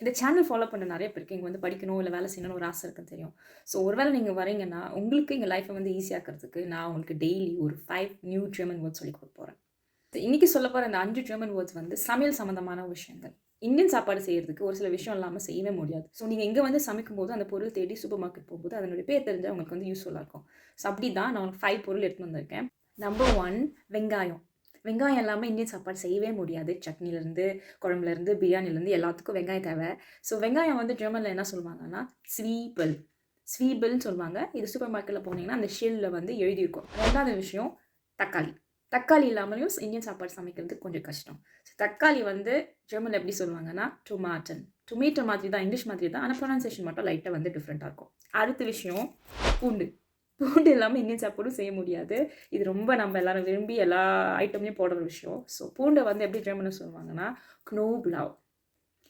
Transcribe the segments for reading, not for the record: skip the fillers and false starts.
இந்த channel follow பண்ண நிறைய பேருக்கு இங்கே வந்து படிக்கணும் இல்லை வேலை செய்யணும்னு ஒரு ஆசை இருக்குன்னு தெரியும். ஸோ ஒருவேளை நீங்கள் வரீங்கன்னா உங்களுக்கு எங்கள் லைஃப்பை வந்து ஈஸியாக்கிறதுக்கு நான் உங்களுக்கு டெய்லி ஒரு 5 நியூ ஜெர்மன் வேர்ட்ஸ் சொல்லி கொடுக்க போகிறேன். இன்றைக்கி சொல்ல போகிற இந்த 5 ஜெர்மன் வேர்ட்ஸ் வந்து சமையல் சம்மந்தமான விஷயங்கள். இந்தியன் சாப்பாடு செய்கிறதுக்கு ஒரு சில விஷயம் இல்லாமல் செய்யவே முடியாது. ஸோ நீங்கள் எங்கே வந்து சமைக்கும்போது அந்த பொருள் தேடி சூப்பர் மார்க்கெட் போகும்போது அதனுடைய பேர் தெரிஞ்சால் உங்களுக்கு வந்து யூஸ்ஃபுல்லாக இருக்கும். ஸோ அப்படி தான் நான் உங்களுக்கு 5 பொருள் எடுத்துன்னு வந்திருக்கேன். நம்பர் 1 வெங்காயம். வெங்காயம் இல்லாமல் இந்தியன் சாப்பாடு செய்யவே முடியாது. சட்னிலேருந்து, குழம்புலேருந்து, பிரியாணிலேருந்து எல்லாத்துக்கும் வெங்காயம் தேவை. ஸோ வெங்காயம் வந்து ஜெர்மனில் என்ன சொல்லுவாங்கன்னா ஸ்வீபல். ஸ்வீபல்னு சொல்லுவாங்க. இது சூப்பர் மார்க்கெட்டில் போனீங்கன்னா அந்த ஷெல்லில் வந்து எழுதியிருக்கும். 2வது விஷயம் தக்காளி. தக்காளி இல்லாமலையும் இந்தியன் சாப்பாடு சமைக்கிறது கொஞ்சம் கஷ்டம். ஸோ தக்காளி வந்து ஜெர்மனில் எப்படி சொல்லுவாங்கன்னா டொமாட்டன். டொமேட்டோ மாதிரி தான், இங்கிலீஷ் மாதிரி தான். ஆனால் ப்ரொனன்சியேஷன் மட்டும் லைட்டாக வந்து டிஃப்ரெண்ட்டாக இருக்கும். அடுத்த விஷயம் பூண்டு. பூண்டு இல்லாமல் இந்தியன் சாப்பாடும் செய்ய முடியாது. இது ரொம்ப நம்ம எல்லாரும் விரும்பி எல்லா ஐட்டம்லையும் போடுற விஷயம். ஸோ பூண்டை வந்து எப்படி ஜெர்மனில் சொல்லுவாங்கன்னா knoblauch.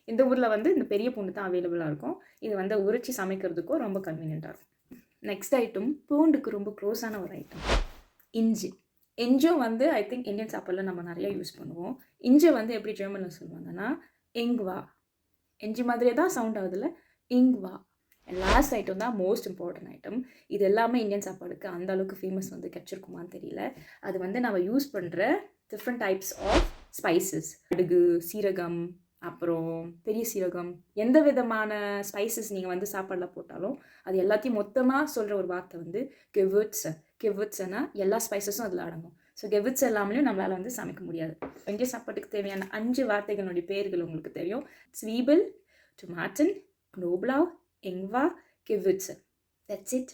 இந்த ஊரில் வந்து இந்த பெரிய பூண்டு தான் அவைலபிளாக இருக்கும். இது வந்து உரிச்சு சமைக்கிறதுக்கும் ரொம்ப கன்வீனியண்ட்டாக இருக்கும். நெக்ஸ்ட் ஐட்டம் பூண்டுக்கு ரொம்ப க்ளோஸான ஒரு ஐட்டம் இஞ்சி. இஞ்சும் வந்து ஐ திங்க் இந்தியன் சாப்பாடில் நம்ம நிறைய யூஸ் பண்ணுவோம். இஞ்சி வந்து எப்படி ஜெர்மனில் சொல்லுவாங்கன்னா இங்வா. இஞ்சி மாதிரியே தான் சவுண்ட் ஆகுதுல்ல, இங்வா. லாஸ்ட் ஐட்டம் தான் மோஸ்ட் இம்பார்ட்டன்ட் ஐட்டம். இது எல்லாமே இந்தியன் சாப்பாடுக்கு அந்த அளவுக்கு ஃபேமஸ் வந்து கிடச்சிருக்குமான்னு தெரியல. அது வந்து நம்ம யூஸ் பண்ணுற டிஃப்ரெண்ட் டைப்ஸ் ஆஃப் ஸ்பைசஸ். கடுகு, சீரகம், அப்புறம் பெரிய சீரகம், எந்த விதமான ஸ்பைசஸ் நீங்கள் வந்து சாப்பாடில் போட்டாலும் அது எல்லாத்தையும் மொத்தமாக சொல்கிற ஒரு வார்த்தை வந்து கெவர்ட்ஸ். கெவர்ட்ஸ்னா எல்லா ஸ்பைசஸும் அதில் அடங்கும். ஸோ கெவர்ட்ஸ் எல்லாமே நம்மளால் வந்து சமைக்க முடியாது. இந்திய சாப்பாட்டுக்கு தேவையான 5 வார்த்தைகளுடைய பேர்கள் உங்களுக்கு தெரியும். ஸ்வீபல், டொமாட்டன், knoblauch, Ingwer, Gewürze. That's it.